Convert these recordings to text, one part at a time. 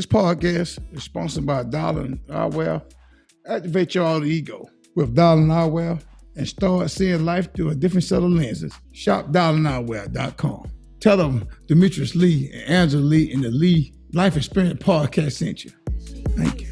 This podcast is sponsored by Darling Eyewear. Activate your alter ego with Darling Eyewear and start seeing life through a different set of lenses. Shop darlingeyewear.com. Tell them Demetrius Lee and Angela Lee in the Lee Life Experience Podcast sent you. Thank you.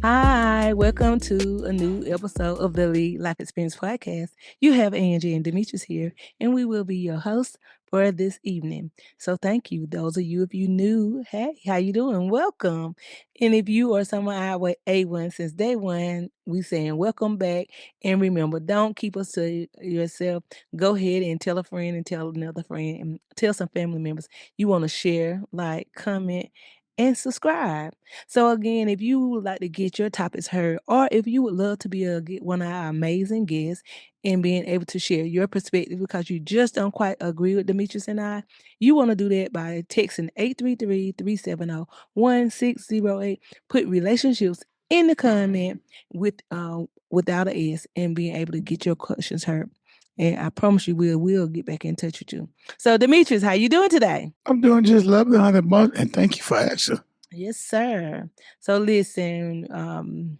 Hi, welcome to a new episode of the Lee Life Experience Podcast. You have Angie and Demetrius here, and we will be your hosts for this evening. So thank you. Those of you, if you new, hey, how you doing? Welcome. And if you are someone our A1 since day one, we saying welcome back. And remember, don't keep us to yourself. Go ahead and tell a friend and tell another friend and tell some family members you want to share, like, comment, and subscribe. So again, if you would like to get your topics heard, or if you would love to be one of our amazing guests and being able to share your perspective because you just don't quite agree with Demetrius and I, you want to do that by texting 833-370-1608. Put relationships in the comment without an S and being able to get your questions heard. And I promise you we'll get back in touch with you. So Demetrius, how you doing today? I'm doing just lovely, honey bun, and thank you for asking. Yes, sir. So listen,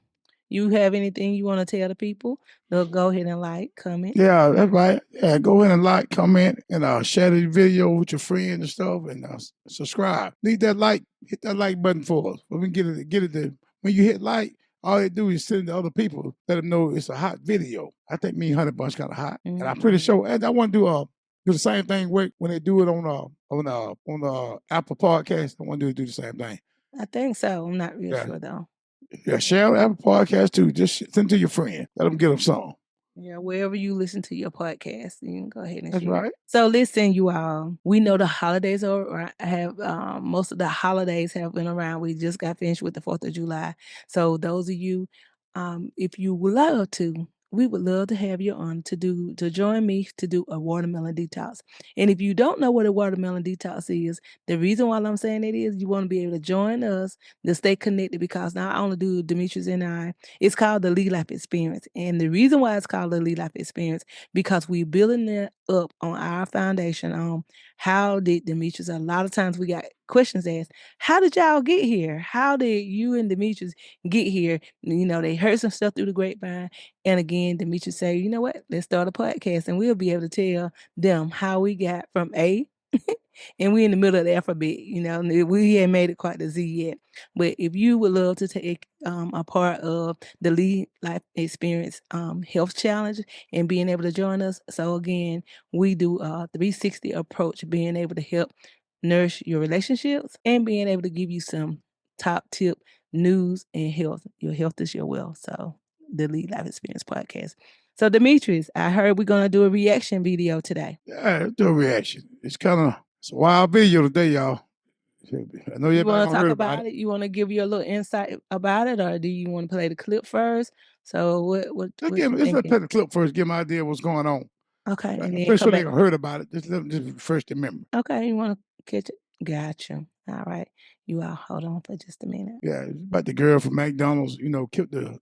you have anything you want to tell the people? They'll go ahead and like, comment. Yeah, that's right. Yeah, go ahead and like, comment, and share the video with your friends and stuff, and subscribe. Hit that like button for us. When we get it there. When you hit like, all they do is send it to other people, let them know it's a hot video. I think me and Honey Bunch kind of hot, and I'm pretty sure. And I want to do the same thing when they do it on Apple Podcast. I want to do the same thing. I think so. I'm not real sure though. Yeah, share on Apple Podcast too. Just send to your friend. Let them get them some. Yeah, wherever you listen to your podcast, you can go ahead and That's share. right. So listen, you all, we know the holidays most of the holidays have been around. We just got finished with the 4th of July. So those of you, if you would love to, we would love to have you on to join me to do a watermelon detox. And if you don't know what a watermelon detox is, the reason why I'm saying it is you want to be able to join us to stay connected, because not only do Demetrius and I, it's called the Lee Life Experience. And the reason why it's called the Lee Life Experience, because we're building it up on our foundation on how did Demetrius, a lot of times we got questions asked, how did y'all get here? How did you and Demetrius get here? You know, they heard some stuff through the grapevine. And again, Demetrius say, you know what, let's start a podcast and we'll be able to tell them how we got from A and we're in the middle of the alphabet, you know, we ain't made it quite to Z yet. But if you would love to take a part of the Lee Life Experience Health Challenge and being able to join us. So again, we do a 360 approach, being able to help nourish your relationships and being able to give you some top tip news and health. Your health is your wealth. So the Lee Life Experience Podcast. So Demetrius, I heard we're going to do a reaction video today. Yeah, let's do a reaction. It's a wild video today, y'all. I know you want to talk about it. You want to give you a little insight about it, or do you want to play the clip first? So let's play the clip first. Give them an idea what's going on. Okay, and I'm pretty sure they heard about it. Just let them just first remember. Okay, you want to catch it? Gotcha. All right, you all hold on for just a minute. Yeah, it's about the girl from McDonald's. You know, killed her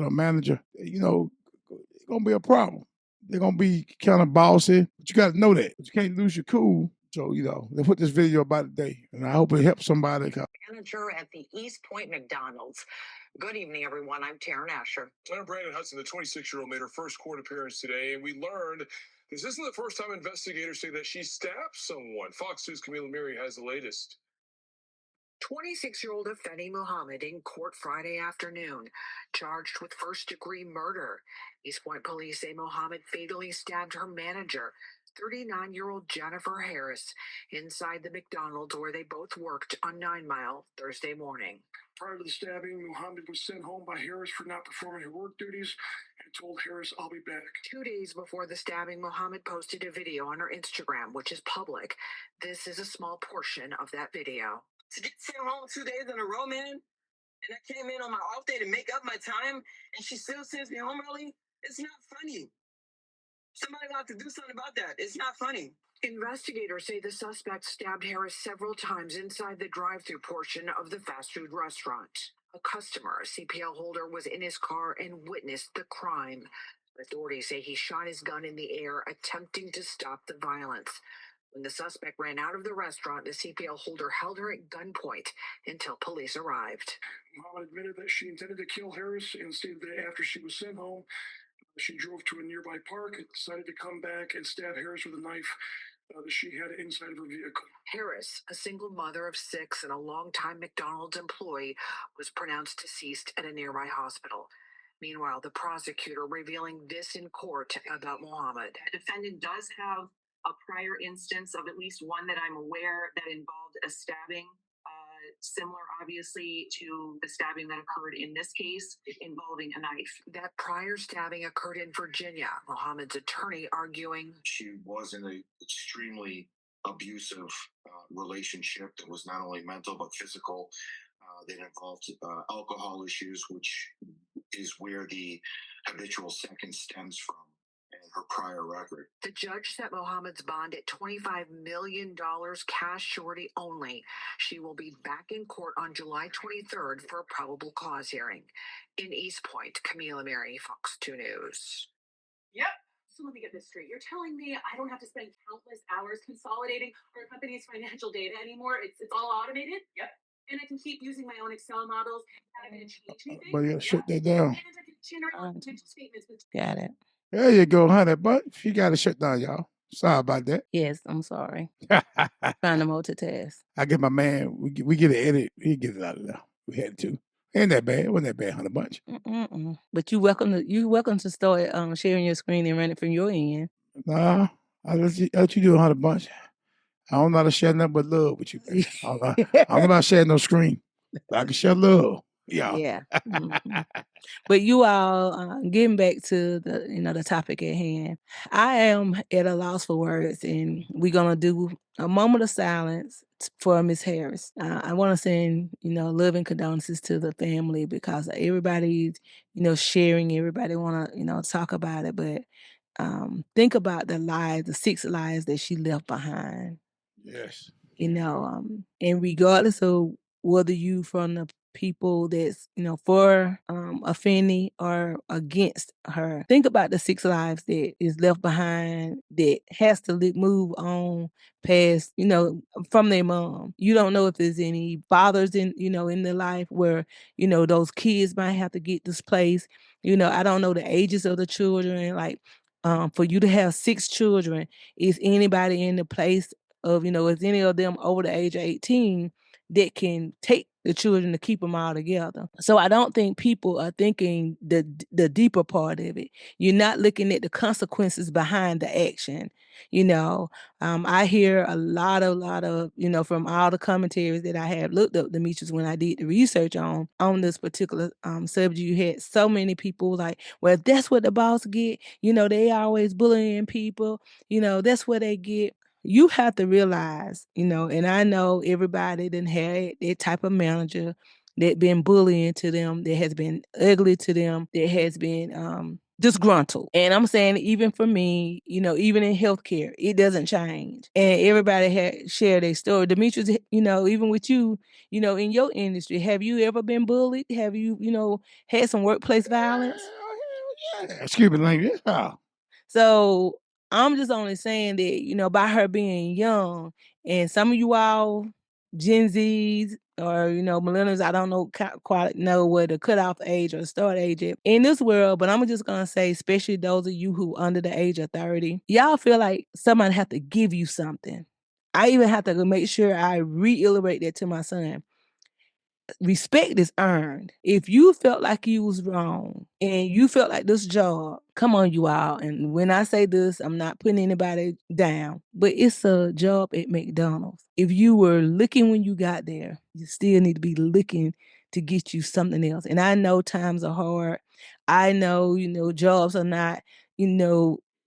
manager. You know, it's gonna be a problem. They're gonna be kind of bossy, but you got to know that. But you can't lose your cool. So, you know, they put this video about it today, and I hope it helps somebody. Manager at the East Point McDonald's. Good evening, everyone. I'm Taryn Asher. I'm Brandon Hudson. The 26-year-old made her first court appearance today, and we learned this isn't the first time investigators say that she stabbed someone. Fox 2's Camila Miri has the latest. 26-year-old Afeni Muhammad in court Friday afternoon, charged with first-degree murder. East Point police say Muhammad fatally stabbed her manager, 39-year-old Jennifer Harris, inside the McDonald's where they both worked on 9 Mile Thursday morning. Prior to the stabbing, Muhammad was sent home by Harris for not performing her work duties and told Harris, "I'll be back." 2 days before the stabbing, Muhammad posted a video on her Instagram, which is public. This is a small portion of that video. To get sent home 2 days in a row, man, and I came in on my off day to make up my time, and she still sends me home early, it's not funny. Somebody gonna have to do something about that. It's not funny. Investigators say the suspect stabbed Harris several times inside the drive-through portion of the fast food restaurant. A customer, a CPL holder, was in his car and witnessed the crime. Authorities say he shot his gun in the air, attempting to stop the violence. When the suspect ran out of the restaurant, the CPL holder held her at gunpoint until police arrived. Muhammad admitted that she intended to kill Harris and stated that after she was sent home, she drove to a nearby park and decided to come back and stab Harris with a knife that she had inside of her vehicle. Harris, a single mother of 6 and a longtime McDonald's employee, was pronounced deceased at a nearby hospital. Meanwhile, the prosecutor revealing this in court about Muhammad. The defendant does have a prior instance of at least one that I'm aware that involved a stabbing, similar obviously to the stabbing that occurred in this case involving a knife. That prior stabbing occurred in Virginia. Muhammad's attorney arguing she was in an extremely abusive relationship that was not only mental but physical, that involved alcohol issues, which is where the habitual second stems from, and her prior record. The judge set Muhammad's bond at $25 million cash surety only. She will be back in court on July 23rd for a probable cause hearing. In East Point, Camila Mary, Fox 2 News. Yep. So let me get this straight. You're telling me I don't have to spend countless hours consolidating our company's financial data anymore? It's all automated? Yep. And I can keep using my own Excel models. Not going to change anything. But you gotta shut that down. And I can generate potential statements. Got it. There you go, honey. But she got to shut down, y'all. Sorry about that. Yes, I'm sorry. Trying to multitask. I get my man. We get an edit. He get it out of there. We had to. Ain't that bad? It wasn't that bad, Honey Bunch. But you welcome to start sharing your screen and run it from your end. Nah, I let you do it, Honey Bunch. I don't know how to share nothing but love with you, baby. I don't know about sharing no screen. But I can share love. Yeah. But you all, getting back to the topic at hand, I am at a loss for words, and we're gonna do a moment of silence for Miss Harris. I want to send love and condolences to the family because everybody's sharing. Everybody want to talk about it, but think about the 6 lives that she left behind. Yes. And regardless of whether you from the people that's for offending or against her, think about the 6 lives that is left behind that has to move on past from their mom. You don't know if there's any fathers in in their life where those kids might have to get displaced. I don't know the ages of the children. Like for you to have 6 children, is anybody in the place of is any of them over the age of 18 that can take the children to keep them all together? So I don't think people are thinking the deeper part of it. You're not looking at the consequences behind the action. I hear a lot of from all the commentaries that I have looked up, Demetrius, when I did the research on this particular subject. You had so many people like, well, that's what the boss get. They always bullying people. That's what they get. You have to realize, and I know everybody done had that type of manager that been bullying to them, that has been ugly to them, that has been disgruntled. And I'm saying even for me, even in healthcare, it doesn't change. And everybody had shared their story. Demetrius, even with you, in your industry, have you ever been bullied? Have you, had some workplace violence? Excuse me, language. Yeah. So I'm just only saying that, by her being young, and some of you all, Gen Zs or, millennials, I don't know quite know what the cutoff age or start age is in this world, but I'm just going to say, especially those of you who under the age of 30, y'all feel like somebody have to give you something. I even have to make sure I reiterate that to my son. Respect is earned. If you felt like you was wrong and you felt like this job, come on, you all. And when I say this, I'm not putting anybody down, but it's a job at McDonald's. If you were looking when you got there, you still need to be looking to get you something else. And I know times are hard. I know, jobs are not,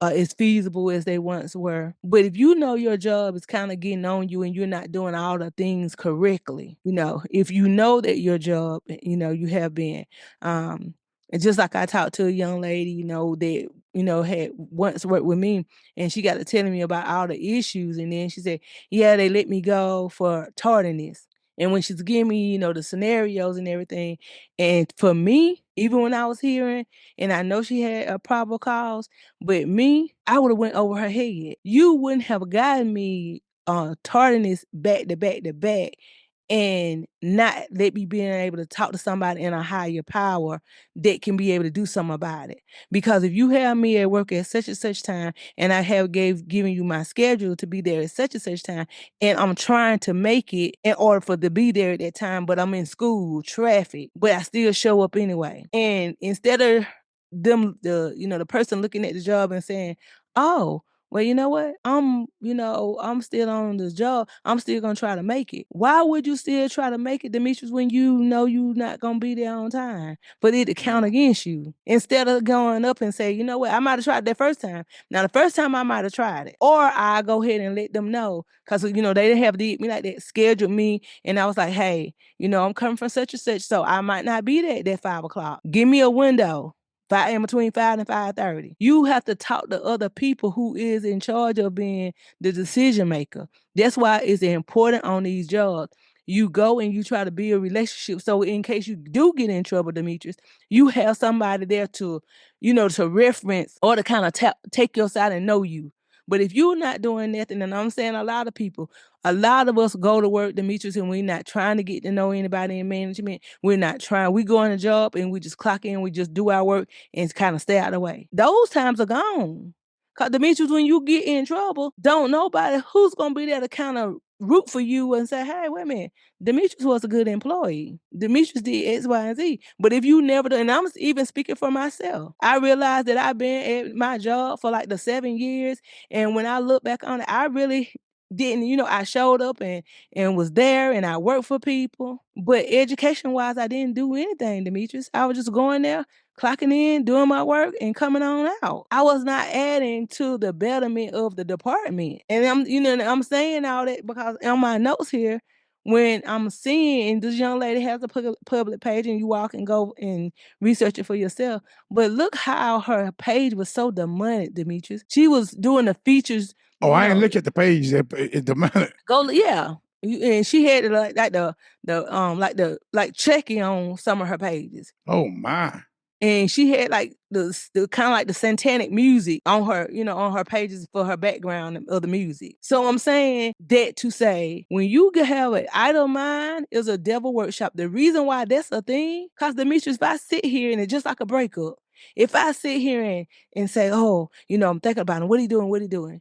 as feasible as they once were. But if you know your job is kind of getting on you and you're not doing all the things correctly, if you know that your job, you have been, and just like I talked to a young lady, that had once worked with me, and she got to telling me about all the issues, and then she said, yeah, they let me go for tardiness. And when she's giving me, the scenarios and everything, and for me, even when I was hearing, and I know she had a probable cause, but me, I would have went over her head. You wouldn't have gotten me tardiness back to back to back and not let me being able to talk to somebody in a higher power that can be able to do something about it. Because if you have me at work at such and such time, and I have given you my schedule to be there at such and such time, and I'm trying to make it in order for to be there at that time, but I'm in school, traffic, but I still show up anyway. And instead of the person looking at the job and saying, oh, well, you know what? I'm still on this job. I'm still gonna try to make it. Why would you still try to make it, Demetrius, when you know you're not gonna be there on time? For it to count against you. Instead of going up and say, you know what, I might have tried that first time. Now the first time I might have tried it. Or I go ahead and let them know. Cause they have me like that, scheduled me. And I was like, hey, I'm coming from such and such, so I might not be there at that 5 o'clock. Give me a window. Between 5 and 5:30. You have to talk to other people who is in charge of being the decision maker. That's why it's important on these jobs. You go and you try to build a relationship. So in case you do get in trouble, Demetrius, you have somebody there to reference or to kind of take your side and know you. But if you're not doing nothing, and I'm saying a lot of us go to work, Demetrius, and we're not trying to get to know anybody in management. We're not trying. We go on a job and we just clock in, we just do our work and kind of stay out of the way. Those times are gone. Because Demetrius, when you get in trouble, don't nobody who's going to be there to kind of root for you and say, hey, wait a minute, Demetrius was a good employee. Demetrius did X, Y, and Z. But if you never do, and I'm even speaking for myself, I realized that I've been at my job for like the 7 years. And when I look back on it, I really didn't, I showed up and was there and I worked for people. But education wise, I didn't do anything, Demetrius. I was just going there, clocking in, doing my work, and coming on out. I was not adding to the betterment of the department. And I'm saying all that because on my notes here, when I'm seeing this young lady has a public page and you all can go and research it for yourself. But look how her page was so demonic, Demetrius. She was doing the features. Oh, I ain't look at the page. It's demonic. Yeah. And she had like checking on some of her pages. Oh my. And she had like the kind of like the satanic music on her, on her pages for her background of the music. So I'm saying that to say, when you have an idle mind, is a devil workshop. The reason why that's a thing, because Demetrius, if I sit here and it's just like a breakup, if I sit here and say, oh, I'm thinking about him, what he doing?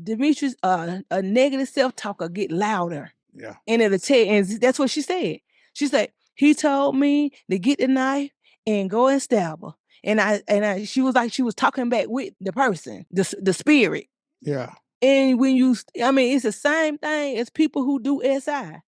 Demetrius, a negative self-talk will get louder. Yeah. And it'll tell, and that's what she said. She said, he told me to get the knife and go and stab her. And she was like, she was talking back with the person, the spirit. Yeah. And it's the same thing as people who do SI.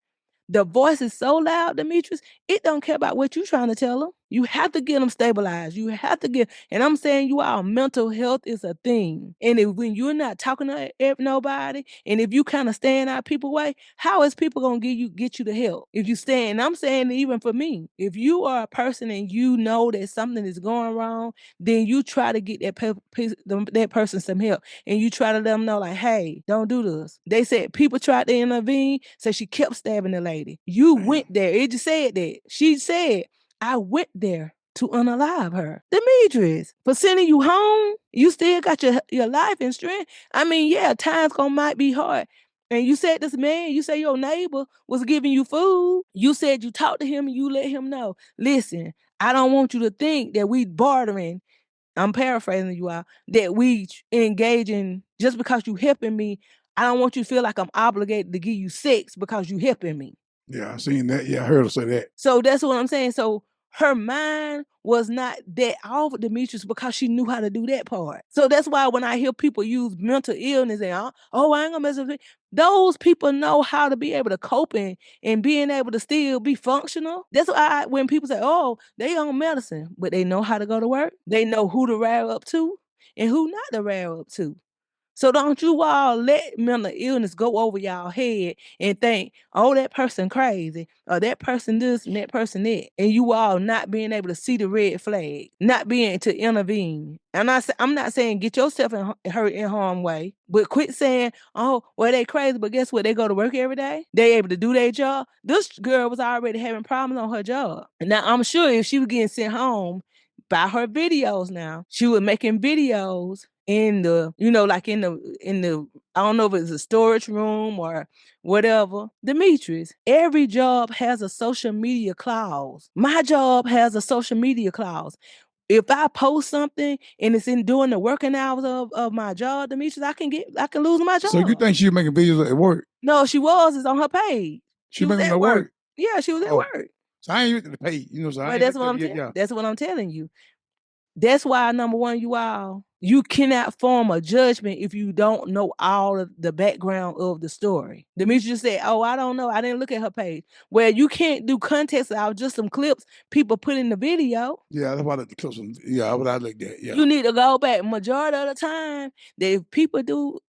The voice is so loud, Demetrius, it don't care about what you're trying to tell them. You have to get them stabilized. You have to and I'm saying you all, mental health is a thing. And when you're not talking to nobody, and if you kind of staying out people's way, how is people going to get you the help? If you stay, and I'm saying even for me, if you are a person and you know that something is going wrong, then you try to get that person some help. And you try to let them know like, hey, don't do this. They said people tried to intervene, so she kept stabbing the lady. You went there. It just said that. She said, I went there to unalive her. Demetrius, for sending you home, you still got your life and strength. Times might be hard. And you said this man, you say your neighbor was giving you food. You said you talked to him and you let him know, listen, I don't want you to think that we bartering. I'm paraphrasing you all, that we engage in just because you helping me. I don't want you to feel like I'm obligated to give you sex because you helping me. Yeah, I seen that. Yeah, I heard her say that. So that's what I'm saying. So her mind was not that off, Demetrius, because she knew how to do that part. So that's why when I hear people use mental illness and, I ain't gonna mess with it. Those people know how to be able to cope and being able to still be functional. That's why when people say, oh, they on medicine, but they know how to go to work. They know who to rare up to and who not to rare up to. So don't you all let mental illness go over y'all head and think, oh, that person crazy, or that person this and that person that, and you all not being able to see the red flag, not being to intervene. I'm not saying get yourself hurt in harm way, but quit saying, oh, well, they crazy, but guess what? They go to work every day. They able to do their job. This girl was already having problems on her job. Now, I'm sure if she was getting sent home by her videos now, she was making videos in the, like in the, I don't know if it's a storage room or whatever. Demetrius, every job has a social media clause. My job has a social media clause. If I post something and it's in during the working hours of my job, Demetrius, I can lose my job. So you think she was making videos at work? No, she was. It's on her page. She was making at them at work? Yeah, she was at Oh. work. So I ain't used to the pay, so I Well, ain't that's looked what up yet. that's what I'm telling you. That's why, number one, you cannot form a judgment if you don't know all of the background of the story. Demetrius said, oh, I don't know. I didn't look at her page. Well, you can't do context out just some clips people put in the video. Yeah, that's why I looked at the clips. Yeah, what I looked at. Yeah. You need to go back. Majority of the time, that if people do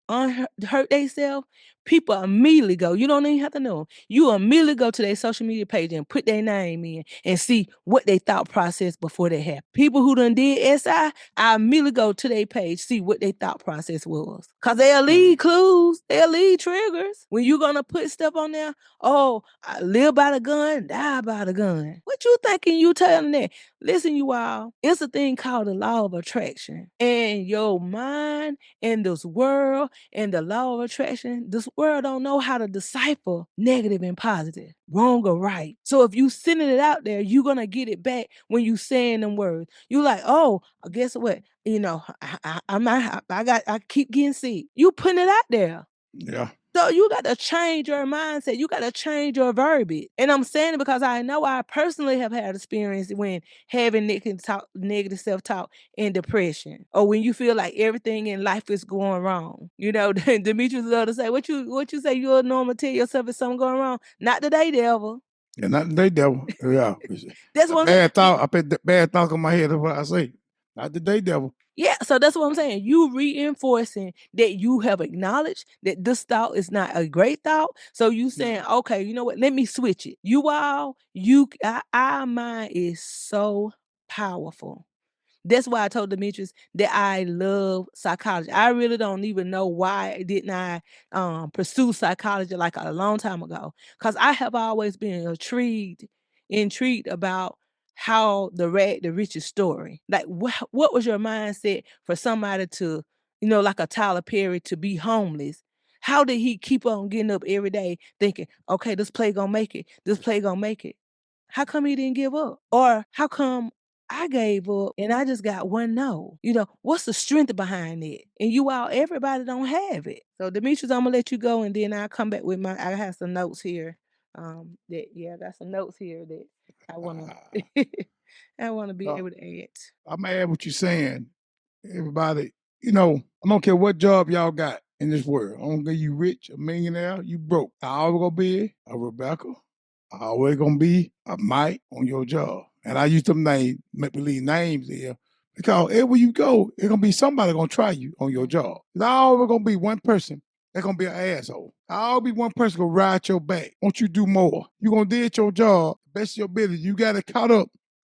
hurt themselves, people immediately go. You don't even have to know. You immediately go to their social media page and put their name in and see what they thought process before they happened. People who done did SI, I immediately go to their page, see what their thought process was. Because they'll lead clues, they'll lead triggers. When you're going to put stuff on there, oh, I live by the gun, die by the gun. What you thinking you telling that? Listen, you all, it's a thing called the law of attraction. And your mind and this world and the law of attraction, this world don't know how to decipher negative and positive, wrong or right. So if you sending it out there, you're going to get it back when you saying them words. You like, oh, guess what? I keep getting sick. You putting it out there. Yeah. So you got to change your mindset. You got to change your verbiage. And I'm saying it because I know I personally have had experience when having negative self-talk and depression, or when you feel like everything in life is going wrong. Demetrius love to say, what you say you'll normally tell yourself if something going wrong? Not today, devil. Yeah, not today, devil. Yeah. That's what bad thought. I put the bad thought on my head. That's what I say. Not today, devil. Yeah, so that's what I'm saying. You reinforcing that you have acknowledged that this thought is not a great thought. So you saying, okay, you know what? Let me switch it. Our mind is so powerful. That's why I told Demetrius that I love psychology. I really don't even know why didn't I pursue psychology like a long time ago. Because I have always been intrigued about how the riches story. Like what was your mindset for somebody to, like a Tyler Perry, to be homeless? How did he keep on getting up every day thinking, okay, this play gonna make it. This play gonna make it. How come he didn't give up? Or how come I gave up and I just got one no? What's the strength behind it? And everybody don't have it. So Demetrius, I'm gonna let you go and then I'll come back with I have some notes here. I got some notes here that I wanna I wanna be able to add. I'm gonna add what you're saying. Everybody, I don't care what job y'all got in this world. I don't care you rich, a millionaire, you broke. I always gonna be a Rebecca. I always gonna be a Mike on your job. And I use them names, make believe names there. Because everywhere you go, it's gonna be somebody gonna try you on your job. There's always gonna be one person that's gonna be an asshole. I'll be one person gonna ride your back. Won't you do more? You gonna do your job, best of your ability. You got it caught up.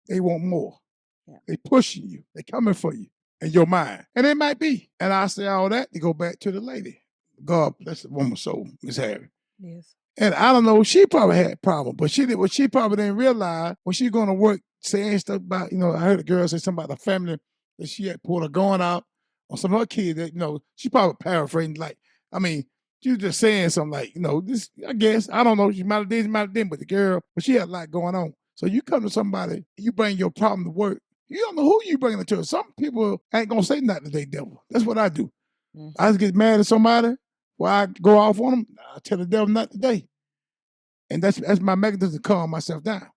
They want more. Yeah. They pushing you. They coming for you in your mind. And it might be. And I say all that to go back to the lady. God bless the woman's soul, Miss Harry. Yes. And I don't know, she probably had a problem, but she probably didn't realize when she going to work saying stuff about, I heard a girl say something about the family that she had pulled a gun out on some of her kids that, she probably paraphrasing she was just saying something like, this, I guess, I don't know, she might have did, but but she had a lot going on. So you come to somebody, you bring your problem to work, you don't know who you bringing it to. Some people ain't going to say nothing today, devil. That's what I do. Mm-hmm. I just get mad at somebody, where I go off on them, I tell the devil not today. And that's my mechanism to calm myself down.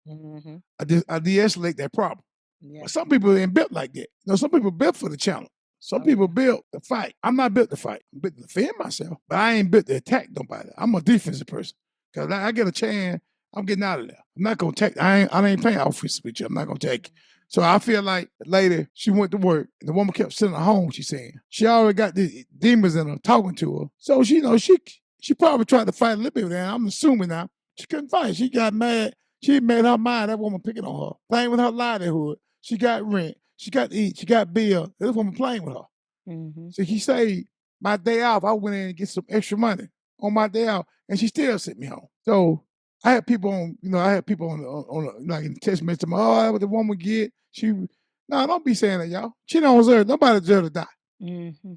Mm-hmm. I de-escalate that problem. Yeah. But some people ain't built like that. Some people built for the challenge. Some people built to fight. I'm not built to fight. I'm built to defend myself, but I ain't built to attack nobody. I'm a defensive person. Because I get a chance, I'm getting out of there. I'm not gonna take. I ain't paying office with you. I'm not gonna take it. So I feel like later she went to work. And the woman kept sending her home. She's saying she already got the demons in her talking to her. So she she probably tried to fight a little bit with that. I'm assuming now she couldn't fight. She got mad. She made her mind. That woman picking on her, playing with her livelihood. She got rent. She got to eat. She got bill. This woman playing with her. Mm-hmm. So he say my day off, I went in and get some extra money on my day off, and she still sent me home. So I had people on, like in the text message, oh, what the woman get. No, don't be saying that, y'all. She don't deserve, nobody deserve to die. Mm-hmm.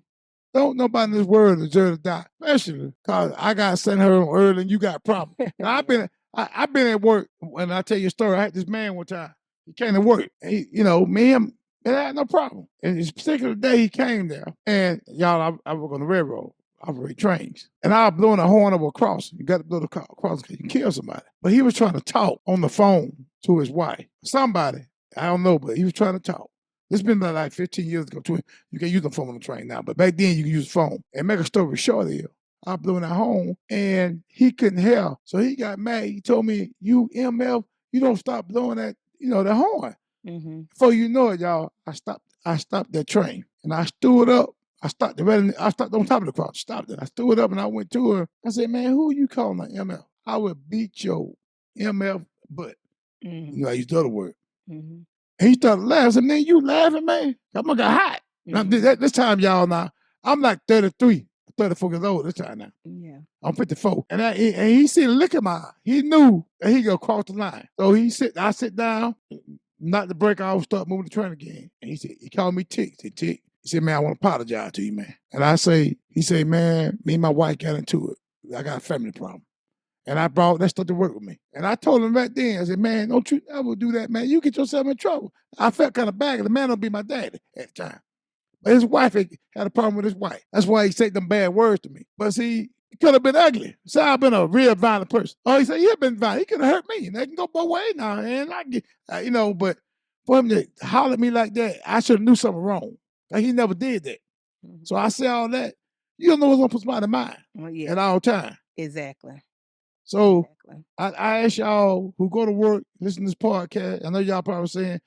Don't nobody in this world deserve to die, especially because I got sent her on early and you got problems. And I've been at work, when I tell you a story, I had this man one time. He came to work. And me and him, and I had no problem. And this particular day he came there, and y'all, I work on the railroad. I operate trains. And I was blowing a horn over a cross. You got to blow the cross because you can kill somebody. But he was trying to talk on the phone to his wife. Somebody, I don't know, but he was trying to talk. This has been like 15 years ago. You can use the phone on the train now, but back then you can use the phone. And make a story short here, I blew in at home and he couldn't hear. So he got mad. He told me, you MF, you don't stop blowing that, the horn. Mm-hmm. Before you know it, y'all, I stopped that train. And I stood up. I stopped on top of the cross. Stopped it. I stood up and I went to her. I said, man, who you calling an MF? I would beat your MF butt. Mm-hmm. I used the other word. Mm-hmm. And he started laughing. I said, man, you laughing, man? I'm gonna get hot. Mm-hmm. This time, y'all, now, I'm like 33, 34 years old this time now. Yeah. I'm 54. And he see the look in my eye. He knew that he gonna cross the line. So I sit down, not to break off, start moving the train again. And he called me Tick. He said, Tick. He said, man, I want to apologize to you, man. And he said, man, me and my wife got into it. I got a family problem. And I brought that stuff to work with me. And I told him right then, I said, man, don't you ever do that, man. You get yourself in trouble. I felt kind of bad. The man don't be my daddy at the time. But his wife had a problem with his wife. That's why he said them bad words to me. But see, he could have been ugly. So I've been a real violent person. Oh, he said, he had been violent. He could have hurt me. And that can go both ways now. And I get, but for him to holler at me like that, I should have knew something wrong. Like he never did that. Mm-hmm. So I say all that. You don't know what's going to put somebody's mind at all times. Exactly. So I ask y'all who go to work, listen to this podcast. I know y'all probably saying,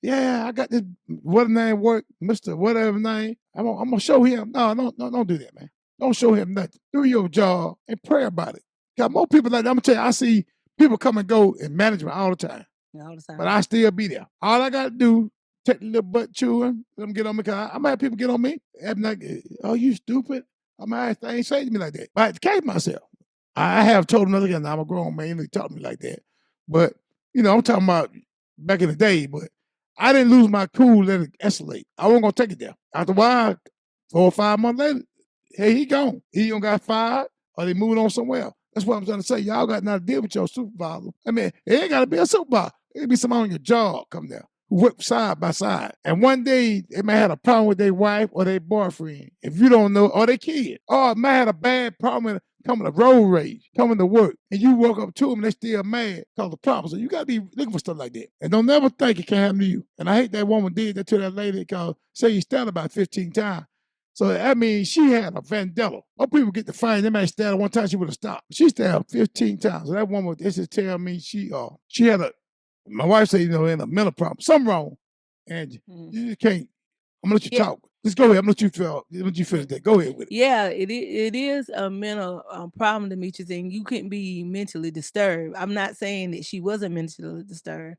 yeah, I got this, what name work, Mr. Whatever name. I'm going to show him. No, don't do that, man. Don't show him nothing. Do your job and pray about it. Got more people like that. I'm going to tell you, I see people come and go in management all the time. All the time. But I still be there. All I got to do, take the little butt chewing, let them get on me. Cause I might have people get on me. I'm like, oh, you stupid. I might they ain't say to me like that. But I have to catch myself. I have told another guy, I'm a grown man, he talked to me like that. But, I'm talking about back in the day, but I didn't lose my cool, let it escalate. I wasn't going to take it there. After a while, 4 or 5 months later, hey, he gone. He don't got fired or they moving on somewhere else. That's what I'm trying to say. Y'all got nothing to deal with your supervisor. I mean, it ain't got to be a supervisor. It can be somebody on your job come there who work side by side. And one day, they may have a problem with their wife or their boyfriend. If you don't know, or their kid. Or it may have a bad problem coming to road rage, coming to work, and you walk up to them and they still mad because of problems. So you got to be looking for stuff like that. And don't never think it can happen to you. And I hate that woman did that to that lady because say you stabbed about 15 times. So that means she had a vendetta. Most people get to find they might stab her one time, she would have stopped. She stabbed 15 times. So that woman, this is telling me she had my wife said, in a mental problem. Something wrong. And you just can't, I'm going to let you talk. Just go ahead. I'm going to let you finish that. Go ahead with it. Yeah, it is a mental problem, Demetrius, and you couldn't be mentally disturbed. I'm not saying that she wasn't mentally disturbed.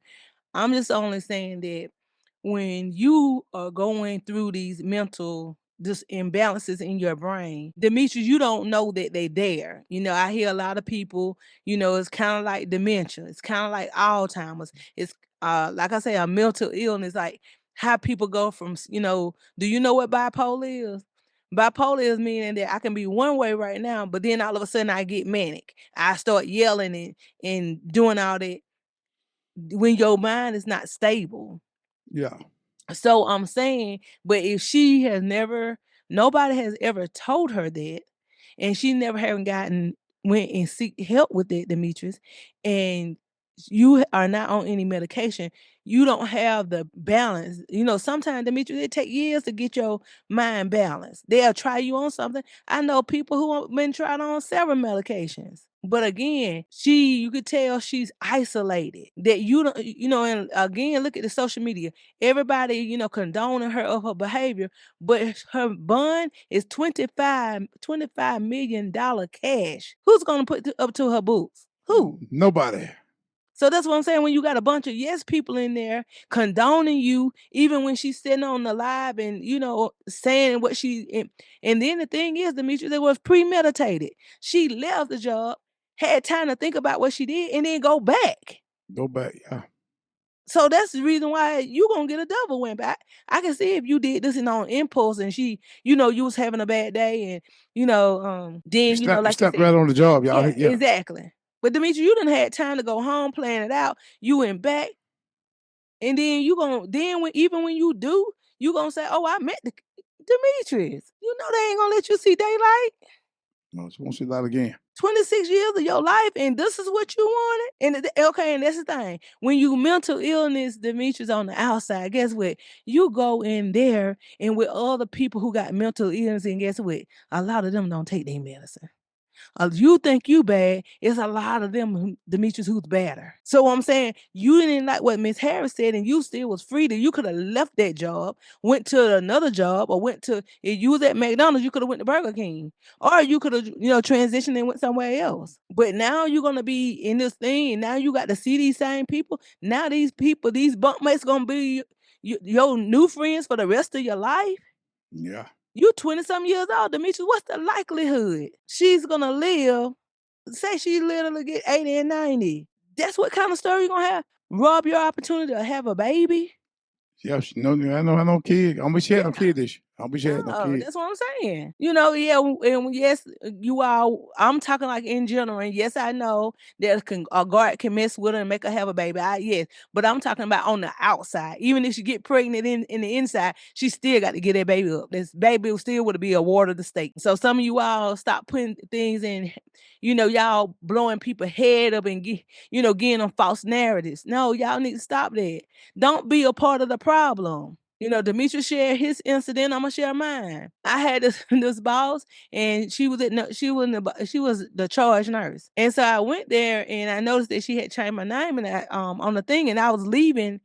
I'm just only saying that when you are going through these mental imbalances in your brain, Demetrius, you don't know that they're there. I hear a lot of people, it's kind of like dementia. It's kind of like Alzheimer's. It's like I say, a mental illness, like how people go from, do you know what bipolar is? Bipolar is meaning that I can be one way right now, but then all of a sudden I get manic. I start yelling and doing all that when your mind is not stable. Yeah. So I'm saying, but if nobody has ever told her that, and she never went and seek help with it, Demetrius, and you are not on any medication, you don't have the balance. Sometimes, Demetrius, it take years to get your mind balanced. They'll try you on something. I know people who have been tried on several medications. But again, you could tell she's isolated. That you don't, and again, look at the social media. Everybody, condoning her of her behavior, but her bond is $25 million cash. Who's gonna put up to her boots? Who? Nobody. So that's what I'm saying. When you got a bunch of yes people in there condoning you, even when she's sitting on the live and saying what and then the thing is, Demetrius, it was premeditated. She left the job, had time to think about what she did, and then go back. Go back, yeah. So that's the reason why you gonna get a double win back. I can see if you did this on impulse and she, you was having a bad day and then like you stepped said, right on the job, y'all. yeah, exactly. But Demetrius, you done had time to go home, plan it out. You went back, and then even when you do, you gonna say, "Oh, I met Demetrius." They ain't gonna let you see daylight. No, she won't see that again. 26 years of your life, and this is what you wanted. And and that's the thing. When you mental illness, Demetrius, on the outside, guess what? You go in there and with other people who got mental illness, and guess what? A lot of them don't take their medicine. You think you bad, it's a lot of them, Demetrius, who's better. So I'm saying, you didn't like what Miss Harris said, and you still was free. You could have left that job, went to another job, or if you was at McDonald's, you could have went to Burger King, or you could have, transitioned and went somewhere else. But now you're gonna be in this thing, and now you got to see these same people. Now these bunkmates gonna be your new friends for the rest of your life. Yeah. You 20-some years old, Demetrius. What's the likelihood she's gonna live? Say she literally get 80 and 90. That's what kind of story you gonna have? Rob your opportunity to have a baby? Yeah, I know no kid. I wish she had no kid this year. I wish she had no No, kid. that's what I'm saying. And yes, I'm talking like in general, and yes, I know that a guard can mess with her and make her have a baby. Yes, but I'm talking about on the outside. Even if she get pregnant in the inside, she still got to get that baby up. This baby still would be a ward of the state. So some of you all stop putting things in, y'all blowing people head up and getting them false narratives. No, y'all need to stop that. Don't be a part of the problem. Demetrius shared his incident. I'm gonna share mine. I had this boss, and she was the charge nurse, and so I went there, and I noticed that she had changed my name and on the thing, and I was leaving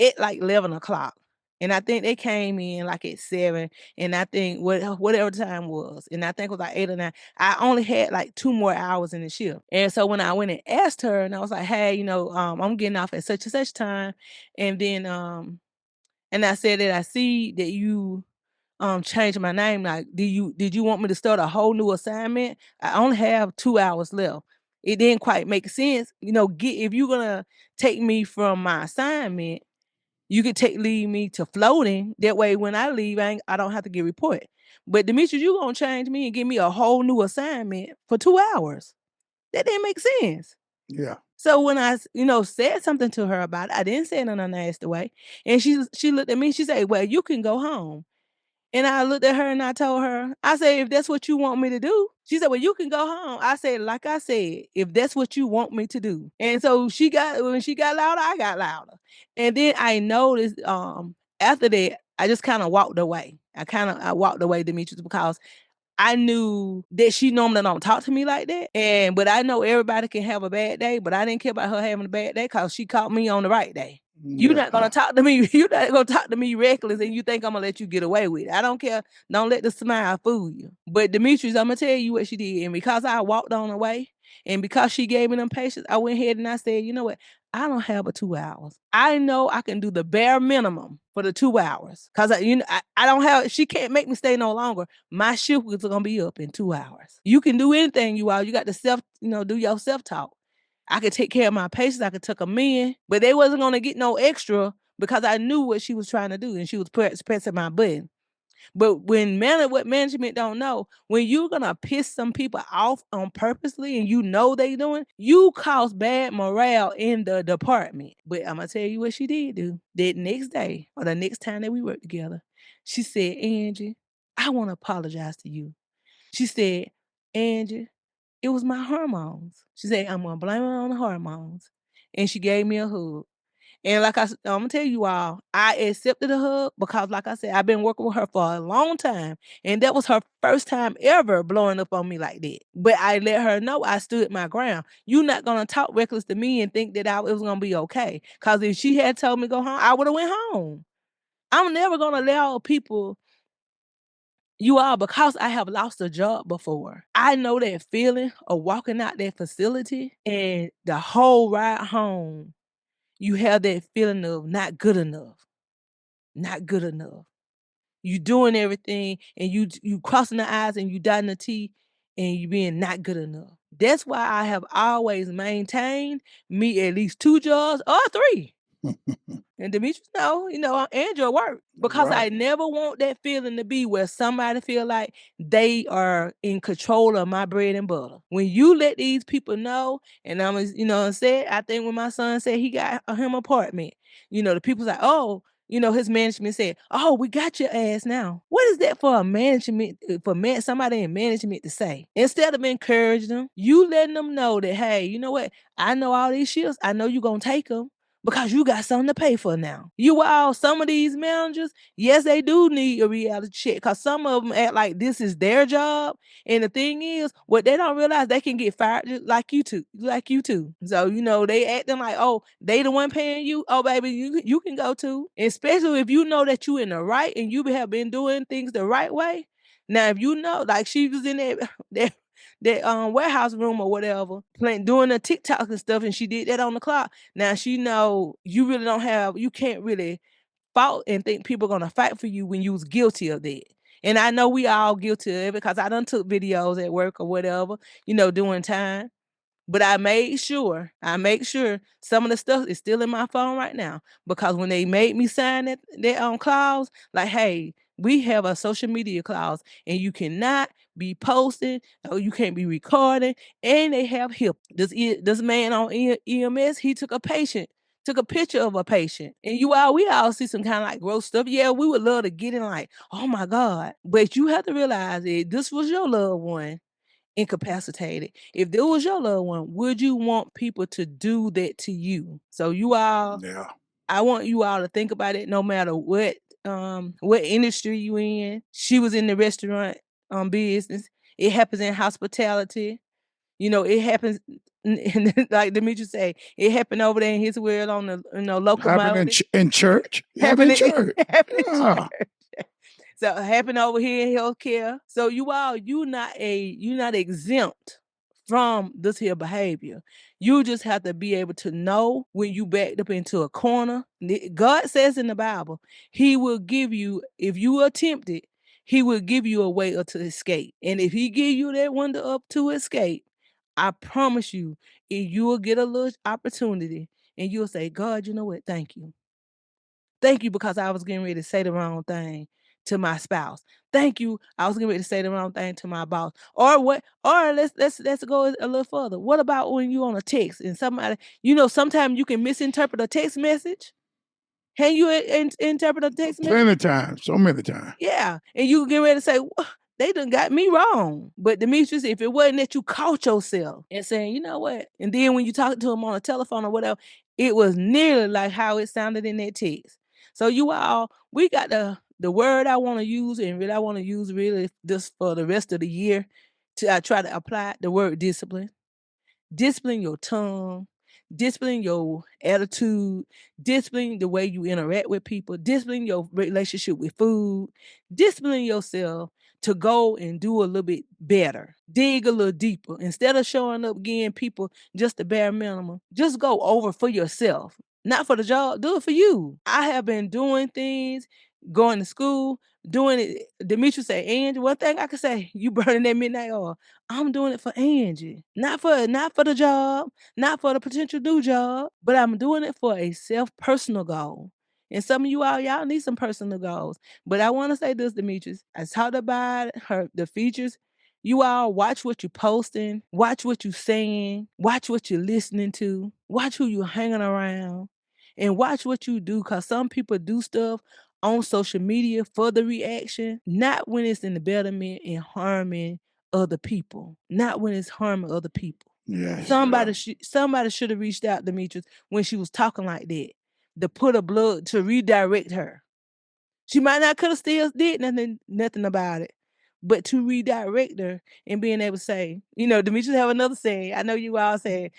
at like 11 o'clock, and I think they came in like at 7, and I think whatever time was, and I think it was like 8 or 9. I only had like 2 more hours in the shift, and so when I went and asked her, and I was like, "Hey, I'm getting off at such and such time," and then and I said that I see that you changed my name. Like, did you want me to start a whole new assignment? I only have 2 hours left. It didn't quite make sense. If you're gonna take me from my assignment, you could leave me to floating. That way when I leave, I don't have to get report. But Demetrius, you gonna change me and give me a whole new assignment for 2 hours. That didn't make sense. Yeah. So when I, said something to her about it, I didn't say it in a nasty way. And she looked at me, she said, "Well, you can go home." And I looked at her and I told her, I said, "If that's what you want me to do." She said, "Well, you can go home." I said, like I said, "If that's what you want me to do." And so when she got louder, I got louder. And then I noticed after that, I just kind of walked away. I walked away, Demetrius, because I knew that she normally don't talk to me like that. But I know everybody can have a bad day, but I didn't care about her having a bad day because she caught me on the right day. You're not gonna talk to me. You're not gonna talk to me reckless, and you think I'm gonna let you get away with it. I don't care. Don't let the smile fool you. But Demetrius, I'm gonna tell you what she did, and because I walked on the way, and because she gave me them patience, I went ahead and I said, "You know what? I don't have but 2 hours. I know I can do the bare minimum for the 2 hours because I don't have. She can't make me stay no longer. My shift is gonna be up in 2 hours. You can do anything, you all. You got to do your self talk. I could take care of my patients. I could tuck them in, but they wasn't gonna get no extra because I knew what she was trying to do, and she was pressing my button. But what management don't know, when you're gonna piss some people off on purposely and they doing, you cause bad morale in the department. But I'm gonna tell you what she did do. That next day or the next time that we worked together, she said, "Angie, I want to apologize to you." She said, "Angie, it was my hormones." She said, "I'm gonna blame it on the hormones." And she gave me a hug. And like I'm gonna tell you all, I accepted the hug because, like I said, I've been working with her for a long time, and that was her first time ever blowing up on me like that. But I let her know I stood my ground. You're not gonna talk reckless to me and think that it was gonna be okay. Cause if she had told me to go home, I would have went home. I'm never gonna allow people. You all, because I have lost a job before, I know that feeling of walking out that facility and the whole ride home, you have that feeling of not good enough, not good enough. You doing everything and you crossing the I's and you dotting the T and you being not good enough. That's why I have always maintained me at least 2 jobs or 3. And Demetrius Andrew work because I Right. never want that feeling to be where somebody feel like they are in control of my bread and butter. When you let these people know, and said, I think when my son said he got him apartment, the people's like, oh, his management said, "Oh, we got your ass now." What is that for a management, somebody in management to say? Instead of encouraging them, you letting them know that, hey, you know what? I know all these shifts. I know you're gonna take them because you got something to pay for now. Some of these managers, yes, they do need a reality check because some of them act like this is their job. And the thing is, what they don't realize, they can get fired just like you too. So, they acting like, oh, they the one paying you. Oh, baby, you can go too. Especially if you know that you in the right and you have been doing things the right way. Now, if you know, like she was in that warehouse room or whatever, doing the TikTok and stuff, and she did that on the clock. Now she know you can't really fault and think people are gonna fight for you when you was guilty of that. And I know we all guilty of it because I done took videos at work or whatever, doing time. But I make sure some of the stuff is still in my phone right now because when they made me sign that clause, like, hey, we have a social media clause and you cannot be posting or you can't be recording, and they have HIP. This man on EMS, he took a picture of a patient, and we all see some kind of like gross stuff. Yeah, we would love to get in like, oh my God, but you have to realize that this was your loved one incapacitated. If there was your loved one, would you want people to do that to you? So Yeah. I want you all to think about it no matter what industry you in. She was in the restaurant business. It happens in hospitality. It happens like Demetrius say, it happened over there in his world on the Happened locomotive. in church. Happened Happened in church. happened in Yeah. church. So it happened over here in healthcare. So you're not exempt from this here behavior. You just have to be able to know when you backed up into a corner. God says in the Bible, He will give you, if you attempt it, He will give you a way to escape. And if He give you that window up to escape, I promise you, you will get a little opportunity and you'll say, God, you know what? Thank you. Thank you because I was getting ready to say the wrong thing to my spouse. Thank you. I was getting ready to say the wrong thing to my boss. Or what? Or let's go a little further. What about when you on a text and somebody, sometimes you can misinterpret a text message? Can you interpret a text message? Plenty of times. So many times. Yeah. And you get ready to say, they done got me wrong. But Demetrius, if it wasn't that you caught yourself and saying, you know what? And then when you talk to him on a telephone or whatever, it was nearly like how it sounded in that text. So we got the word I want to use, and really I want to use really just for the rest of the year I try to apply the word discipline. Discipline your tongue, discipline your attitude, discipline the way you interact with people, discipline your relationship with food, discipline yourself to go and do a little bit better, dig a little deeper. Instead of showing up getting people just the bare minimum, just go over for yourself. Not for the job, do it for you. I have been doing things, going to school, doing it. Demetrius say, Angie, one thing I can say, you burning that midnight oil. I'm doing it for Angie. Not for the job, not for the potential new job, but I'm doing it for a personal goal. And some of y'all need some personal goals. But I want to say this, Demetrius. I talked about the features. You all watch what you're posting, watch what you're saying, watch what you're listening to, watch who you're hanging around, and watch what you do. Cause some people do stuff on social media for the reaction, not when it's in the betterment and harming other people, not when it's harming other people. Yes. Somebody should have reached out to Demetrius when she was talking like that. to put a blood to redirect her. She might not could have still did nothing about it. But to redirect her and being able to say, Demetrius have another saying. I know you all saying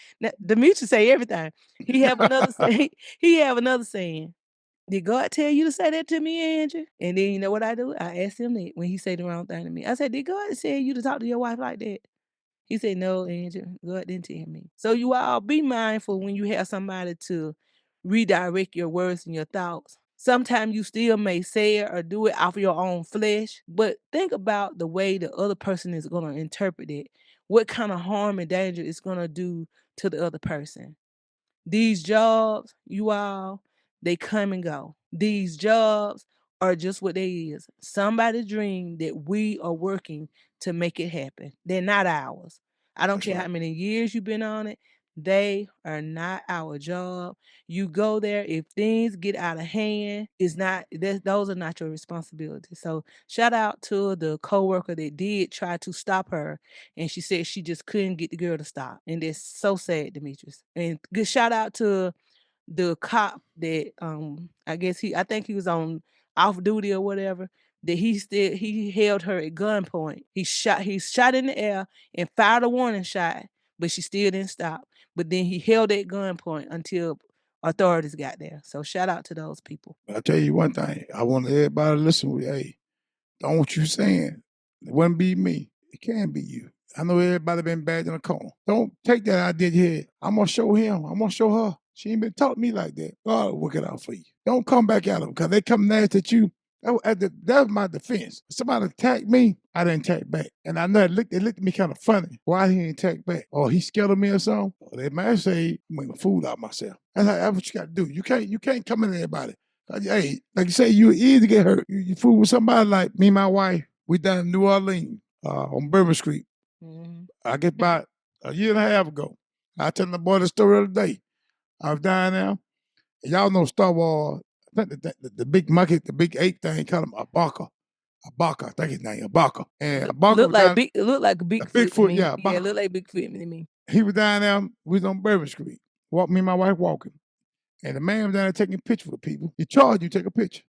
Demetrius say everything. He have another saying. He have another saying. Did God tell you to say that to me, Angie? And then you know what I do? I ask him that when he say the wrong thing to me. I said, did God tell you to talk to your wife like that? He said, no, Angie, God didn't tell me. So you all be mindful when you have somebody to redirect your words and your thoughts. Sometimes you still may say it or do it off of your own flesh, but think about the way the other person is going to interpret it. What kind of harm and danger it's going to do to the other person. These jobs, you all, they come and go. These jobs are just what they is. Somebody's dream that we are working to make it happen. They're not ours. I don't care how many years you've been on it. They are not our job. You go there, if things get out of hand, those are not your responsibilities. So shout out to the coworker that did try to stop her, and she said she just couldn't get the girl to stop. And that's so sad, Demetrius. And good shout out to the cop that I think he was on off duty or whatever, that he held her at gunpoint. He shot in the air and fired a warning shot, but she still didn't stop. But then he held at gunpoint until authorities got there. So shout out to those people. I'll tell you one thing. I want everybody to listen with, hey, don't what you saying. It wouldn't be me. It can be you. I know everybody been bad in the corner. Don't take that idea here. I'm going to show him. I'm going to show her. She ain't been taught me like that. God will work it out for you. Don't come back at them because they come nasty at you. That was my defense. If somebody attacked me, I didn't attack back. And I know it looked at me kind of funny. Why he didn't attack back? Or he scared of me or something? Or they might say, I'm making a fool out of myself. That's what you got to do. You can't come at everybody. Hey, like you say, you easy to get hurt. You fool with somebody like me and my wife. We down in New Orleans on Bourbon Street. Mm-hmm. I guess about a year and a half ago. I tell the boy the story the other day. I was down there. Y'all know Star Wars. I think the big monkey, the big ape thing, called him Abaka. Abaka, I think his name, Abaka. And Abaka look like a Bigfoot. Yeah, Abaka. Yeah, look like Bigfoot to me. He was down there. We was on Bourbon Street. Me and my wife walking. And the man was down there taking pictures with people. He charged you to take a picture,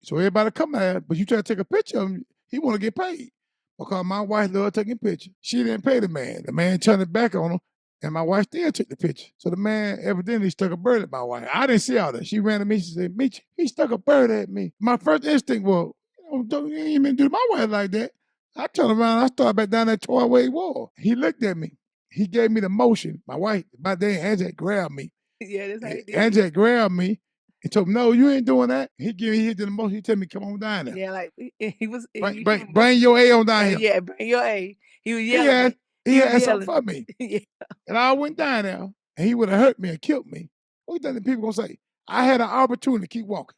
So everybody come there, but you try to take a picture of him, he want to get paid. Because my wife loved taking pictures. She didn't pay the man. The man turned it back on him, and my wife still took the picture. So the man evidently stuck a bird at my wife. I didn't see all that. She ran to me, she said, Mitch, he stuck a bird at me. My first instinct was, you ain't even do my wife like that. I turned around, I started back down that toy where he was. He looked at me. He gave me the motion. My wife, by then, Angie grabbed me. Yeah, that's how he did. Angie grabbed me and told me, no, you ain't doing that. He did the most. He tell me, come on down there. Yeah, like he was. Bring your A on down here. Yeah, bring your A. He was yelling. He had something for me. Yeah. And I went down there, and he would have hurt me and killed me. What you think the people going to say? I had an opportunity to keep walking.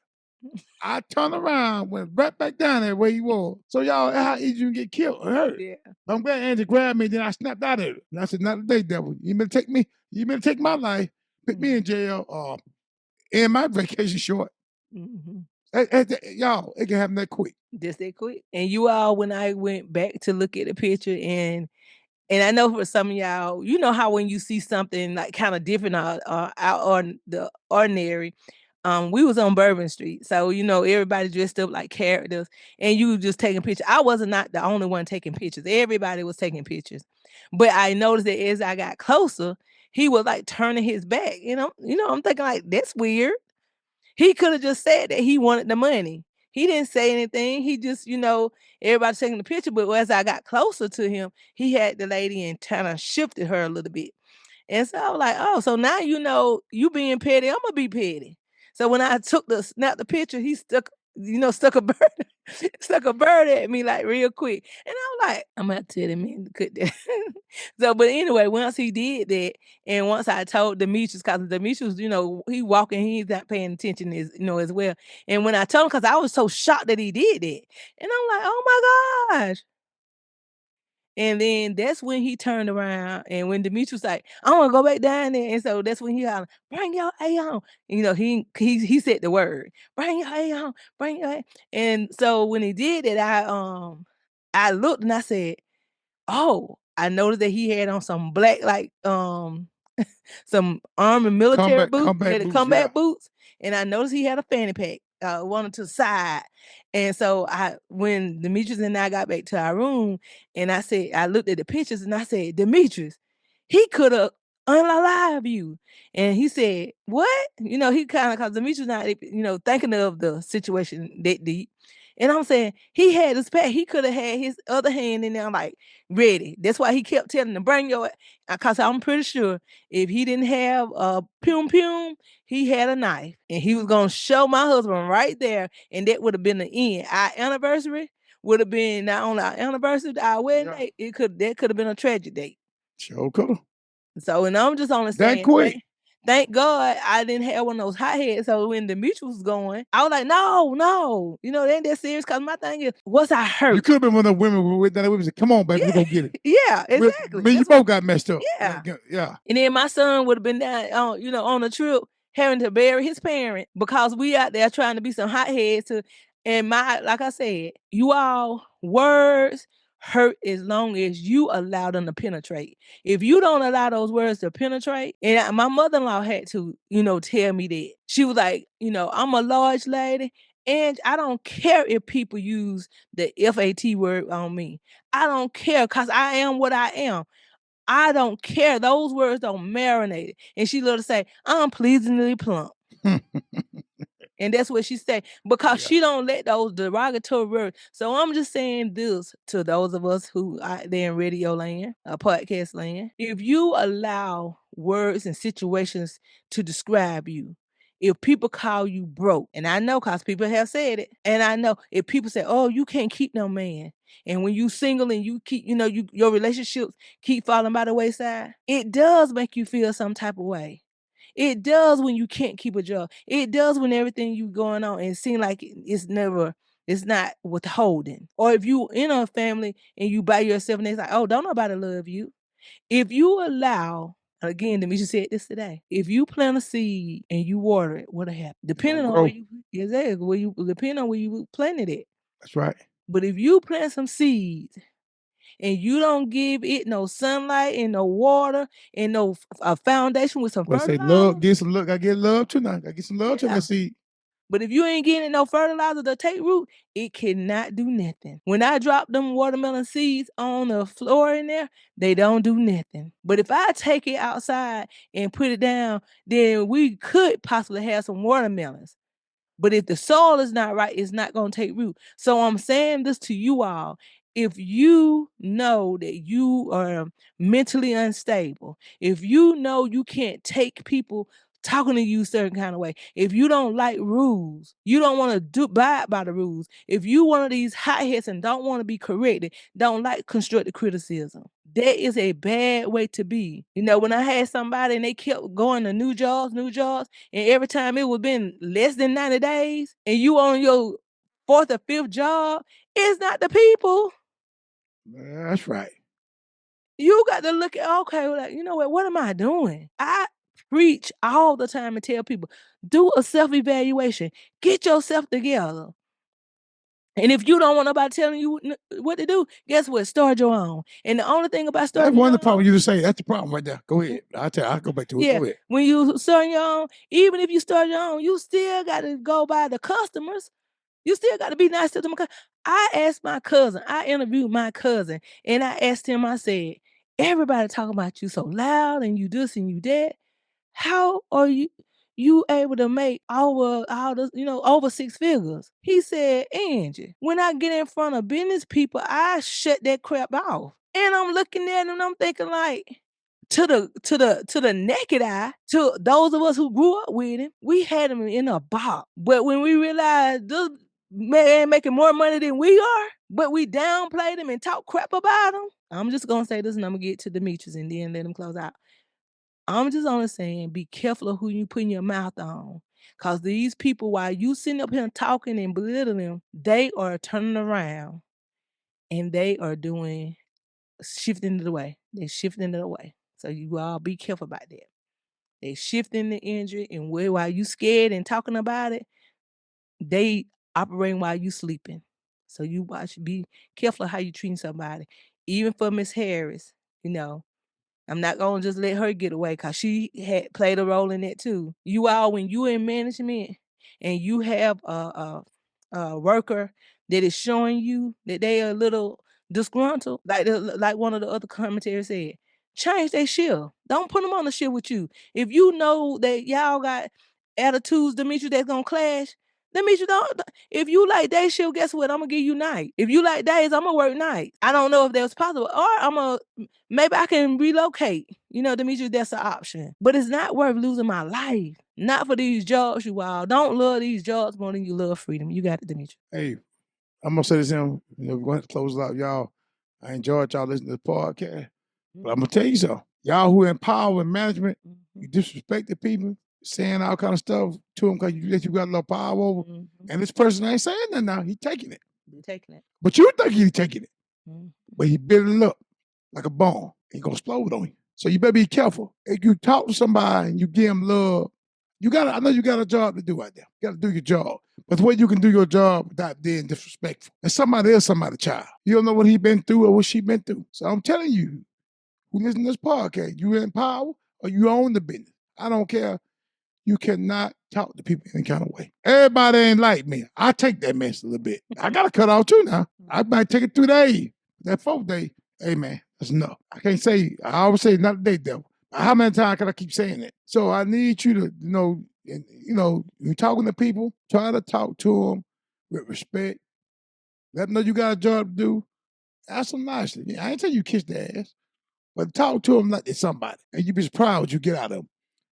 I turned around, went right back down there where he was. So y'all, how easy you can get killed or hurt. Yeah. I'm glad Angie grabbed me, then I snapped out of it. And I said, not today, devil. You better take me. You better take my life. Put me in jail. And my vacation short. Mm-hmm. Y'all, it can happen that quick. Just that quick. And you all, when I went back to look at the picture, and I know for some of y'all, you know how when you see something like kind of different out on the ordinary, we was on Bourbon Street. So, everybody dressed up like characters, and you just taking pictures. I was not the only one taking pictures. Everybody was taking pictures. But I noticed that as I got closer, he was like turning his back. I'm thinking like, that's weird. He could have just said that he wanted the money. He didn't say anything. He just, everybody taking the picture. But as I got closer to him, he had the lady and kind of shifted her a little bit. And so I was like, oh, so now you being petty, I'm gonna be petty. So when I snapped the picture, he stuck a bird at me like real quick. And I was like, I'm gonna have to tell him man to cut that. So, but anyway, once he did that, and once I told Demetrius, because Demetrius, he walking, he's not paying attention as well. And when I told him, because I was so shocked that he did that. And I'm like, oh my gosh. And then that's when he turned around, and when Demetrius was like, I want to go back down there. And so that's when he hollered, bring your A on. He said the word, bring your A on, bring your A. And so when he did it, I looked and I said, oh, I noticed that he had on some black, like, some army military boots, combat boots, and I noticed he had a fanny pack, one to the side. And so when Demetrius and I got back to our room, and I looked at the pictures and I said, Demetrius, he could have unalive you. And he said, what? He kind of, cause Demetrius not, thinking of the situation that deep. And I'm saying, he had his pack. He could have had his other hand in there, like, ready. That's why he kept telling him, bring your, cause I'm pretty sure if he didn't have a pum, he had a knife. And he was going to show my husband right there. And that would have been the end. Our anniversary would have been not only our anniversary, our wedding date. That could have been a tragic date. Sure could have. So, and I'm just only saying, that quick. Thank God I didn't have one of those hot heads. So when Demetrius was going, I was like, no. They ain't that serious. Cause my thing is, what's I hurt? You could have been one of the women with that women said, come on, baby, we're gonna get it. Yeah, exactly. You both got messed up. Yeah. And then my son would have been down on a trip having to bury his parent because we out there trying to be some hotheads and like I said, you all words hurt as long as you allow them to penetrate. If you don't allow those words to penetrate, and my mother-in-law had to, tell me that. She was like, I'm a large lady, and I don't care if people use the FAT word on me. I don't care because I am what I am. I don't care. Those words don't marinate. And she loved to say, I'm pleasingly plump. And that's what she said, because she don't let those derogatory words. So I'm just saying this to those of us who out there in radio land, podcast land. If you allow words and situations to describe you, if people call you broke, and I know because people have said it, and I know if people say, oh, you can't keep no man, and when you single and you keep, your relationships keep falling by the wayside, it does make you feel some type of way. It does when you can't keep a job. It does when everything you going on and it seems like it's not withholding. Or if you in a family and you by yourself and it's like, oh, don't nobody love you. If you allow, again, Demetrius said this today, if you plant a seed and you water it, what'll happen? Depending on where you planted it. That's right. But if you plant some seeds and you don't give it no sunlight and no water and no foundation with some fertilizer. Say love, I get love tonight. I get some love to that seed. But if you ain't getting it no fertilizer to take root, it cannot do nothing. When I drop them watermelon seeds on the floor in there, they don't do nothing. But if I take it outside and put it down, then we could possibly have some watermelons. But if the soil is not right, it's not going to take root. So I'm saying this to you all. If you know that you are mentally unstable, if you know you can't take people talking to you a certain kind of way, if you don't like rules, you don't want to abide by the rules, if you one of these hotheads and don't want to be corrected, don't like constructive criticism, that is a bad way to be. When I had somebody and they kept going to new jobs, and every time it was been less than 90 days, and you on your 4th or 5th job, it's not the people. That's right. You got to look at, okay, like, what am I doing? I preach all the time and tell people, do a self-evaluation. Get yourself together. And if you don't want nobody telling you what to do, guess what? Start your own. And the only thing about starting your own... That's one of the problems you just say. That's the problem right there. Go ahead. I'll go back to it. Yeah. Go ahead. When you start your own, even if you start your own, you still got to go by the customers. You still got to be nice to them. I interviewed my cousin, and I asked him, I said, everybody talking about you so loud and you this and you that. How are you able to make over 6 figures? He said, Angie, when I get in front of business people, I shut that crap off. And I'm looking at him and I'm thinking like, to the naked eye, to those of us who grew up with him, we had him in a box. But when we realized this man making more money than we are, but we downplayed him and talk crap about him, I'm just gonna say this and I'm gonna get to Demetrius and then let him close out. I'm just only saying, be careful of who you putting your mouth on. Because these people, while you sitting up here talking and belittling them, they are turning around and they are shifting it away. They're shifting it away. So you all be careful about that. They shifting the energy, and while you scared and talking about it, they operating while you sleeping. So you be careful of how you treating somebody. Even for Miss Harris, I'm not gonna just let her get away because she had played a role in it too. You all, when you in management and you have a worker that is showing you that they are a little disgruntled, like one of the other commentators said, change their shift. Don't put them on the shift with you. If you know that y'all got attitudes, Demetrius, that's gonna clash, Demetrius, don't. If you like day shift, guess what? I'm gonna give you night. If you like days, I'm gonna work night. I don't know if that was possible, or maybe I can relocate. Demetrius, that's an option. But it's not worth losing my life. Not for these jobs, you all. Don't love these jobs more than you love freedom. You got it, Demetrius. Hey, I'm gonna say this in. We're going to have to close it out, y'all. I enjoyed y'all listening to the podcast, but I'm gonna tell you something. Y'all who in power and management, you disrespect the people, saying all kind of stuff to them because you got a little power over. And this person ain't saying that now. He taking it. He's taking it. But you think he's taking it. But he building up like a bomb. He gonna explode on you. So you better be careful. If you talk to somebody and you give them love, I know you got a job to do out there. You got to do your job. But the way you can do your job without being disrespectful. And somebody else, somebody's child. You don't know what he been through or what she been through. So I'm telling you, who listen to this podcast, you in power or you own the business. I don't care. You cannot talk to people any kind of way. Everybody ain't like me. I take that mess a little bit. I got to cut off too now. I might take it 3 days. That 4th day, hey man, that's enough. I can't say, I always say not today, devil. How many times can I keep saying it? So I need you to, you're talking to people, try to talk to them with respect. Let them know you got a job to do. Ask them nicely. I ain't tell you kiss their ass, but talk to them like they're somebody. And you be surprised what you get out of them.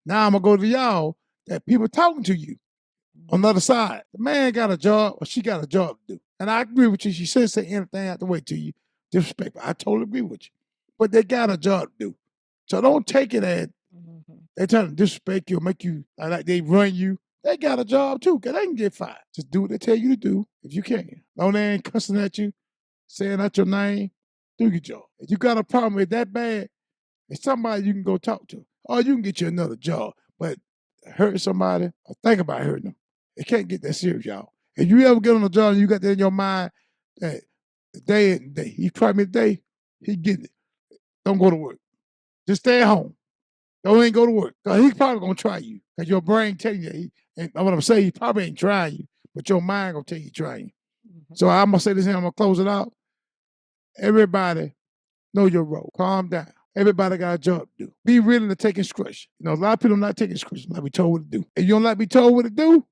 Now I'm going to go to y'all that people talking to you on the other side. The man got a job or she got a job to do. And I agree with you. She shouldn't say anything out the way to you. Disrespectful. I totally agree with you. But they got a job to do. So don't take it as they trying to disrespect you or make you like they run you. They got a job too, because they can get fired. Just do what they tell you to do if you can. Don't they ain't cussing at you, saying out your name. Do your job. If you got a problem with that bad, it's somebody you can go talk to. Or you can get you another job. But hurt somebody or think about hurting them. It can't get that serious, y'all. If you ever get on a job and you got that in your mind that the day he tried me today, he getting it. Don't go to work. Just stay at home. Don't even go to work. Because he's probably going to try you. Because your brain telling you, and what I'm saying, he probably ain't trying you, but your mind going to tell you trying you. So I'm going to say this here, I'm going to close it out. Everybody know your role. Calm down. Everybody got a job to do. Be willing to take instruction. A lot of people not taking instruction, like be told what to do. If you don't like be told what to do,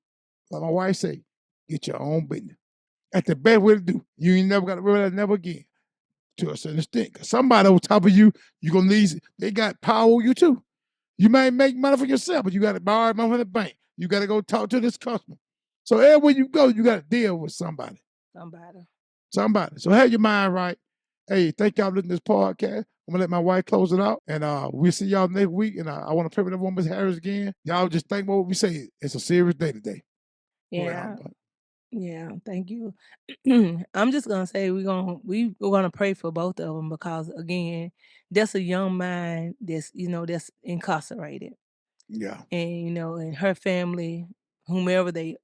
like my wife say, get your own business. That's the best way to do. You ain't never got to realize never again. To a certain extent. Because somebody on top of you, you're going to need, they got power over you too. You might make money for yourself, but you got to borrow money from the bank. You got to go talk to this customer. So everywhere you go, you got to deal with somebody. Somebody. So have your mind right. Hey, thank y'all for listening to this podcast. I'm going to let my wife close it out. And we'll see y'all next week. And I want to pray with everyone, Miss Harris, again. Y'all just think about what we say. It's a serious day today. Yeah. Yeah, thank you. I'm just gonna say we're gonna pray for both of them because again, that's a young mind that's incarcerated. Yeah. And and her family, whomever they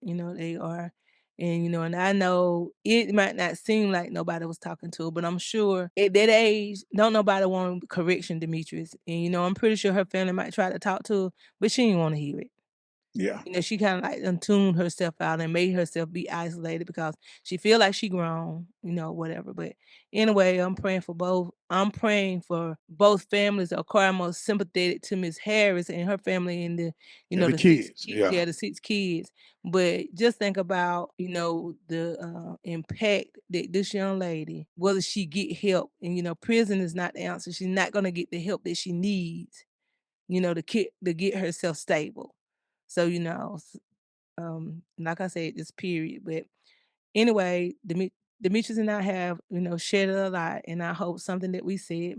are, and I know it might not seem like nobody was talking to her, but I'm sure at that age, don't nobody want correction, Demetrius. And I'm pretty sure her family might try to talk to her, but she didn't want to hear it. Yeah. She kind of like untuned herself out and made herself be isolated because she feel like she grown, whatever. But anyway, I'm praying for both. I'm praying for both families. Of course, I'm most sympathetic to Miss Harris and her family and the, the the kids. 6 kids, the 6 kids. But just think about, the impact that this young lady, whether she get help, and prison is not the answer. She's not gonna get the help that she needs, to get herself stable. So, like I said, this period. But anyway, Demetrius and I have, shared a lot, and I hope something that we said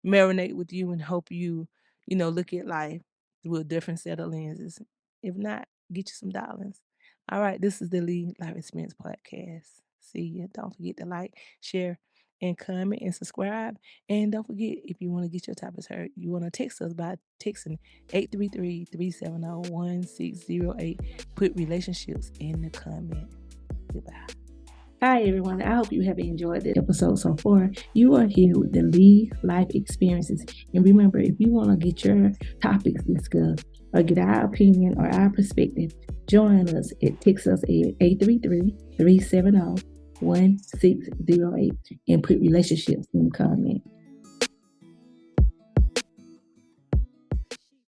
marinate with you and hope you, look at life through a different set of lenses. If not, get you some dollars. All right, this is the Lee Life Experience Podcast. See you. Don't forget to like, share, and comment and subscribe. And don't forget, if you want to get your topics heard, you want to text us by texting 833-370-1608. Put relationships in the comment. Goodbye. Hi, everyone. I hope you have enjoyed the episode so far. You are here with the Lead Life Experiences. And remember, if you want to get your topics discussed or get our opinion or our perspective, join us. Text us at 833-370-1608 and put relationships in the comment.